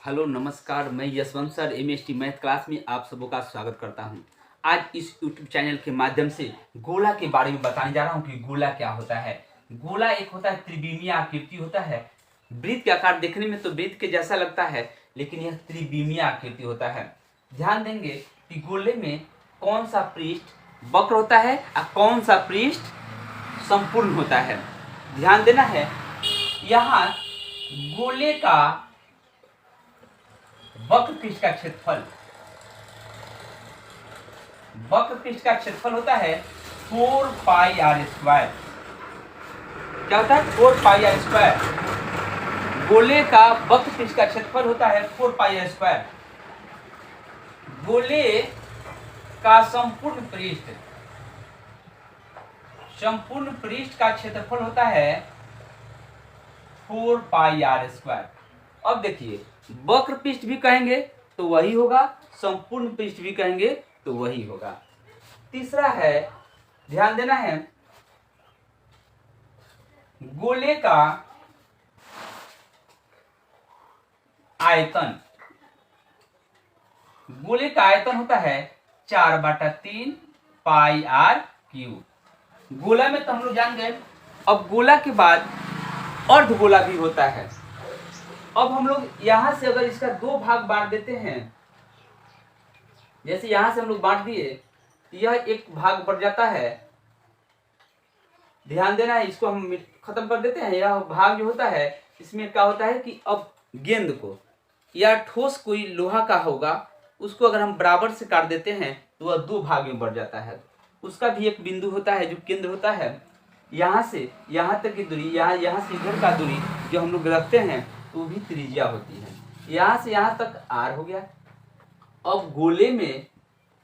Hello नमस्कार, मैं Yashwant sir MST math class में आप सबों का स्वागत करता हूं। आज इस यूट्यूब चैनल के माध्यम से गोला के बारे में बताने जा रहा हूं कि गोला क्या होता है। गोला एक होता है त्रिविमीय आकृति होता है। वृत्त के आकार देखने में तो वृत्त के जैसा लगता है, लेकिन यह त्रिविमीय आकृति होता है। ध्यान देंगे कि गोले में कौन सा पृष्ठ वक्र होता है और कौन सा पृष्ठ संपूर्ण होता है। ध्यान देना है, यहाँ गोले का वक्र पृष्ठ का क्षेत्रफल होता है 4 पाई आर स्क्वायर। क्या होता है? 4 पाई आर स्क्वायर। गोले का वक्र पृष्ठ का क्षेत्रफल होता है 4 पाई आर स्क्वायर। गोले का संपूर्ण पृष्ठ का क्षेत्रफल होता है 4 पाई आर स्क्वायर। अब देखिए, वक्र पृष्ठ भी कहेंगे तो वही होगा, संपूर्ण पृष्ठ भी कहेंगे तो वही होगा। तीसरा है, ध्यान देना है, गोले का आयतन। गोले का आयतन होता है 4/3 पाई आर क्यूब। गोला में तो हम लोग जान गए। अब गोला के बाद अर्धगोला भी होता है। अब हम लोग यहां से अगर इसका दो भाग बांट देते हैं, जैसे यहां से हम लोग बांट दिए, यह एक भाग बढ़ जाता है। ध्यान देना है, इसको हम खत्म कर देते हैं। यह भाग जो होता है, इसमें क्या होता है कि अब गेंद को या ठोस कोई लोहा का होगा, उसको अगर हम बराबर से काट देते हैं तो वह दो भाग में बढ़ जाता है। उसका भी एक बिंदु होता है जो केंद्र होता है। यहाँ से यहाँ तक की दूरी, यहाँ से इधर का दूरी जो हम लोग रखते हैं तो भी त्रिज्या होती है। यहाँ से यहाँ तक आर हो गया। अब गोले में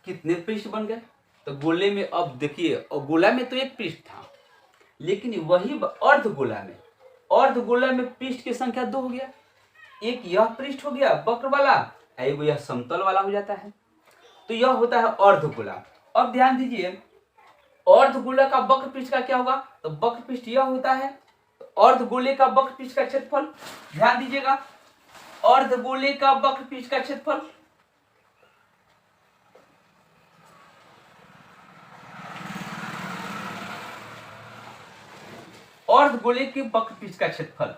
कितने पृष्ठ बन गए? तो गोले में अब देखिए, और गोला में तो एक पृष्ठ था, लेकिन वही अर्धगोला में पृष्ठ की संख्या 2 हो गया। एक यह पृष्ठ हो गया वक्र वाला, एक यह समतल वाला हो जाता है। तो यह होता है अर्धगोला। अब ध्यान दीजिए, अर्धगोला का वक्र पृष्ठ का क्या होगा? तो वक्र पृष्ठ यह होता है। अर्धगोले का वक्र पृष्ठ का क्षेत्रफल, ध्यान दीजिएगा, अर्धगोले का वक्र पृष्ठ का क्षेत्रफल अर्धगोले के वक्र पृष्ठ का क्षेत्रफल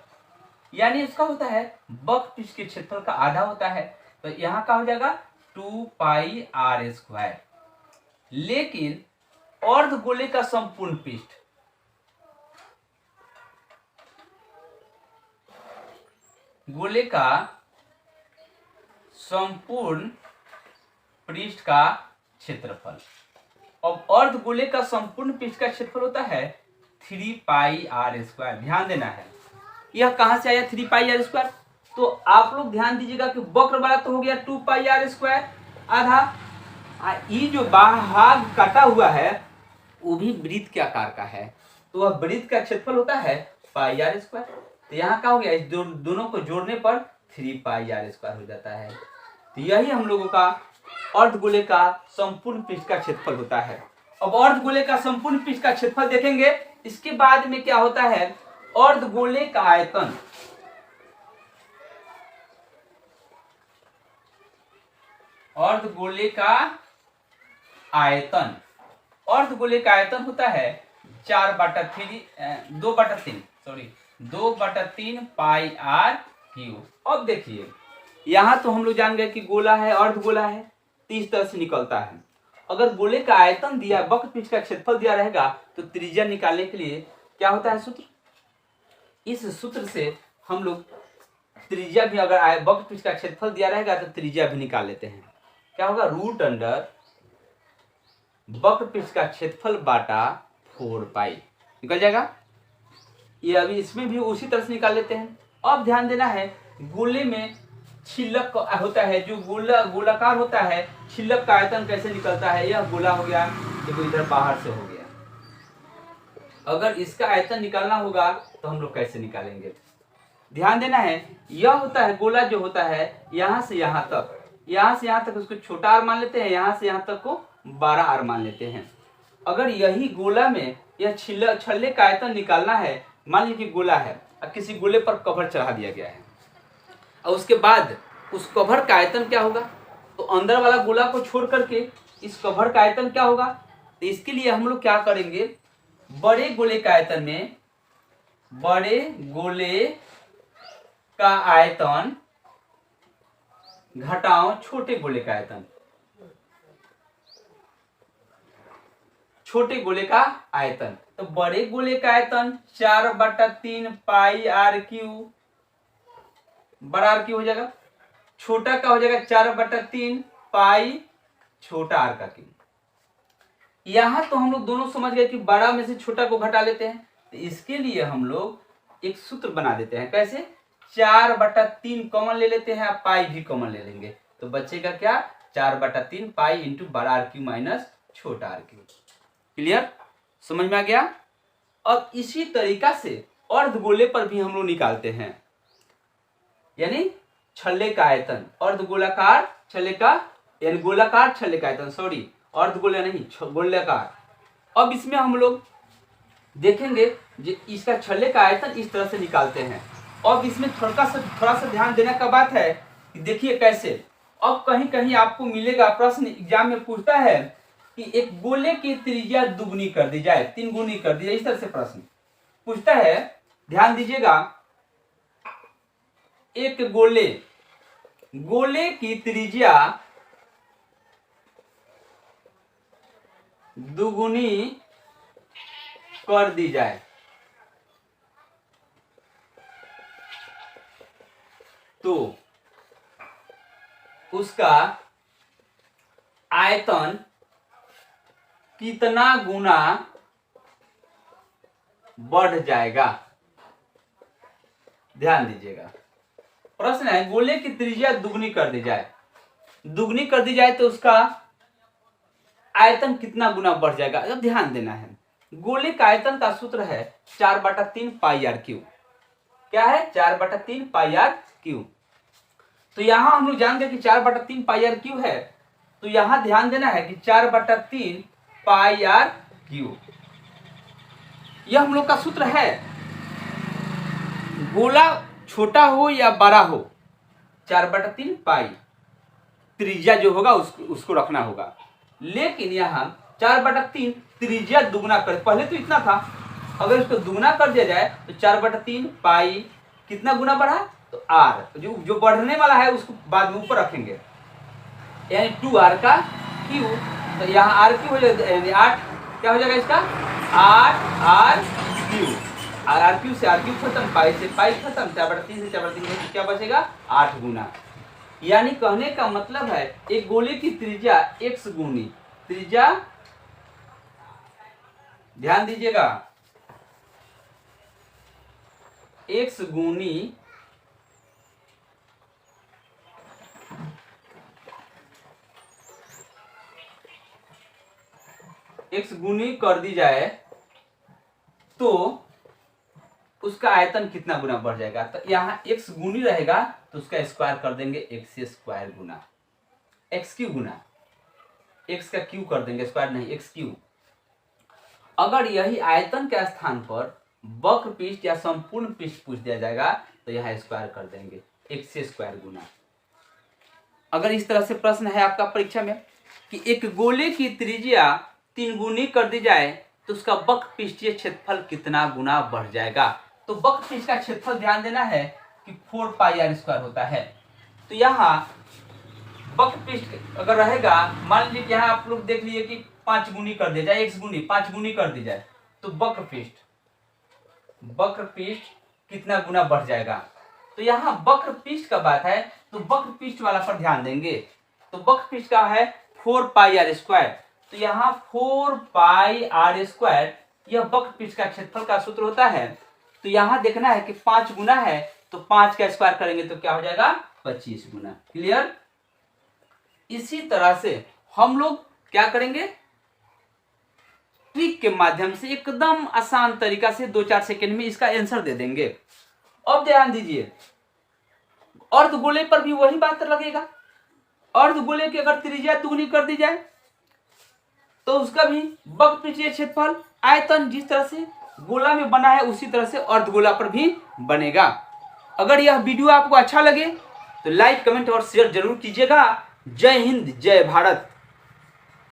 यानी इसका होता है वक्र पृष्ठ के क्षेत्रफल का आधा होता है। तो यहां का हो जाएगा 2 पाई आर स्क्वायर। लेकिन अर्धगोले का संपूर्ण पृष्ठ, गोले का संपूर्ण पृष्ठ का क्षेत्रफल, अब अर्धगोले का संपूर्ण पृष्ठ का क्षेत्रफल होता है 3 पाई आर स्क्वायर। ध्यान देना है, यह कहां से आया 3 पाई आर स्क्वायर? तो आप लोग ध्यान दीजिएगा कि वक्र वाला तो हो गया 2 पाई आर स्क्वायर आधा, ये जो भाग काटा हुआ है वो भी वृत्त के आकार का है, तो वह वृत्त का क्षेत्रफल होता है पाई आर स्क्वायर। तो यहाँ क्या हो गया, इस दोनों को जोड़ने पर 3 पाई आर स्क्वायर हो जाता है। तो यही हम लोगों का अर्धगोले का संपूर्ण पृष्ठ का क्षेत्रफल होता है। अब अर्धगोले का संपूर्ण पृष्ठ का क्षेत्रफल देखेंगे, इसके बाद में क्या होता है, अर्धगोले का आयतन। अर्धगोले का आयतन होता है 2/3 पाई आर क्यूब। अब देखिए, यहां तो हम लोग जान गए कि गोला है, अर्धगोला है, तो इस तरह से निकलता है। अगर गोले का आयतन दिया, वक्र पृष्ठ का क्षेत्रफल दिया रहेगा, तो त्रिज्या निकालने के लिए क्या होता है सूत्र? इस सूत्र से हम लोग त्रिज्या भी, अगर वक्र पृष्ठ का क्षेत्रफल दिया रहेगा तो त्रिज्या भी निकाल लेते हैं। क्या होगा? रूट अंडर वक्र पृष्ठ का क्षेत्रफल बाटा 4 पाई निकल जाएगा। ये अभी इसमें भी उसी तरह से निकाल लेते हैं। अब ध्यान देना है, गोले में छिलक होता है, जो गोलाकार होता है, छिलक का आयतन कैसे निकलता है? यह गोला हो गया, देखो इधर बाहर से हो गया। अगर इसका आयतन निकालना होगा तो हम लोग कैसे निकालेंगे? ध्यान देना है, यह होता है गोला जो होता है यहां से यहां तक उसको छोटा आर मान लेते हैं, यहां से यहां तक को 12 आर मान लेते हैं। अगर यही गोला में यह छल्ले का आयतन निकालना है, मान लीजिए कि गोला है और किसी गोले पर कवर चढ़ा दिया गया है और उसके बाद उस कवर का आयतन क्या होगा। तो अंदर वाला गोला को छोड़ करके इस कवर का आयतन क्या होगा। तो इसके लिए हम लोग क्या करेंगे, बड़े गोले का आयतन में बड़े गोले का आयतन घटाओ छोटे गोले का आयतन, छोटे गोले का आयतन। तो बड़े गोले का आयतन 4/3 पाई आर क्यू, बड़ा आर क्यू हो जाएगा। छोटा का हो जाएगा 4/3 पाई छोटा आर का क्यू। यहां तो हम लोग दोनों समझ गए कि बड़ा में से छोटा को घटा लेते हैं। तो इसके लिए हम लोग एक सूत्र बना देते हैं। कैसे, 4/3 कॉमन ले लेते हैं, पाई भी कॉमन ले लेंगे। तो बचेगा क्या, 4/3 पाई इंटू बड़ा आर क्यू माइनस छोटा आर क्यू। क्लियर, समझ में आ गया। अब इसी तरीका से अर्धगोले पर भी हम लोग निकालते हैं, यानी छल्ले का आयतन, अर्धगोलाकार छल्ले का, यानी गोलाकार छल्ले का आयतन, सॉरी अर्धगोला नहीं गोलाकार। अब इसमें हम लोग देखेंगे जो इसका छल्ले का आयतन इस तरह से निकालते हैं। अब इसमें थोड़ा सा ध्यान देने का बात है कि देखिए कैसे। अब कहीं कहीं आपको मिलेगा प्रश्न एग्जाम में पूछता है कि एक गोले की त्रिज्या दुगुनी कर दी जाए, 3 गुनी कर दी जाए, इस तरह से प्रश्न पूछता है। ध्यान दीजिएगा, एक गोले की त्रिज्या दुगुनी कर दी जाए तो उसका आयतन कितना गुना बढ़ जाएगा। ध्यान दीजिएगा, प्रश्न है गोले की त्रिज्या दुगनी कर दी जाए, दुगनी कर दी जाए तो उसका आयतन कितना गुना बढ़ जाएगा। अब ध्यान देना है, गोले का आयतन का सूत्र है 4/3 पाई आर क्यू। क्या है, 4/3 पाई आर क्यू। तो यहां हम लोग जान गए कि 4/3 पाई आर क्यू है। तो यहां ध्यान देना है कि 4/3 पाई आर क्यू, यह हम लोग का सूत्र है। गोला छोटा हो या बड़ा हो, 4/3 पाई त्रिज्या जो होगा उसको रखना होगा। लेकिन यहाँ 4/3 त्रिज्या दुगना कर, पहले तो इतना था, अगर इसको दुगना कर दिया जाए तो 4/3 पाई कितना गुना बढ़ा, तो आर जो बढ़ने वाला है उसको बाद में ऊपर रखेंगे, यानी 2r का क्यू। तो यहाँ आर क्यू हो जाएगा, यानी 8 क्या हो जाएगा इसका, 8r क्यू। आर क्यू से आर क्यू खत्म, पाई से पाई खत्म, 4/3 से 4/3 क्या बचेगा, 8 गुना। यानी कहने का मतलब है एक गोले की त्रिज्या x गुनी त्रिज्या, ध्यान दीजिएगा, x गुनी कर दी जाए तो उसका आयतन कितना गुना बढ़ जाएगा। तो यहाँ x गुनी रहेगा तो उसका स्क्वायर कर देंगे x से स्क्वायर गुना x क्यू गुना x का क्यू कर देंगे, स्क्वायर नहीं x क्यू। अगर यही आयतन के स्थान पर वक्र पृष्ठ या संपूर्ण पृष्ठ पूछ दिया जाएगा तो यहाँ स्क्वायर कर देंगे x से स्क्वायर गुना। अगर इस तरह से प्रश्न है आपका परीक्षा में कि एक गोले की त्रिज्या 3 गुनी कर दी जाए तो उसका वक्र पृष्ठीय क्षेत्रफल कितना गुना बढ़ जाएगा। तो वक्र पृष्ठ का क्षेत्रफल ध्यान देना है कि 4 पाई आर स्क्वायर होता है। तो यहाँ वक्र पृष्ठ अगर रहेगा, मान लीजिए कि यहाँ आप लोग देख लीजिए कि 5 गुनी कर दिया जाए, x गुनी 5 गुनी कर दी जाए तो वक्र पृष्ठ कितना गुना बढ़ जाएगा। तो यहाँ वक्र पृष्ठ का बात है तो वक्र पृष्ठ वाला पर ध्यान देंगे। तो वक्र पृष्ठ का है 4 पाई आर स्क्वायर। तो यहाँ 4 पाई आर स्क्वायर यह वक्र पृष्ठ का क्षेत्रफल का सूत्र होता है। तो यहाँ देखना है कि 5 गुना है तो 5 का स्क्वायर करेंगे तो क्या हो जाएगा, 25 गुना। क्लियर। इसी तरह से हम लोग क्या करेंगे, ट्रिक के माध्यम से एकदम आसान तरीका से 2-4 सेकंड में इसका आंसर दे देंगे। अब ध्यान दीजिए, अर्धगोले पर भी वही बात लगेगा। अर्धगोले की अगर त्रिज्या दुगनी कर दी जाए तो उसका भी वक्र पृष्ठीय क्षेत्रफल आयतन जिस तरह से गोला में बना है उसी तरह से अर्धगोला पर भी बनेगा। अगर यह वीडियो आपको अच्छा लगे तो लाइक कमेंट और शेयर जरूर कीजिएगा। जय हिंद जय भारत।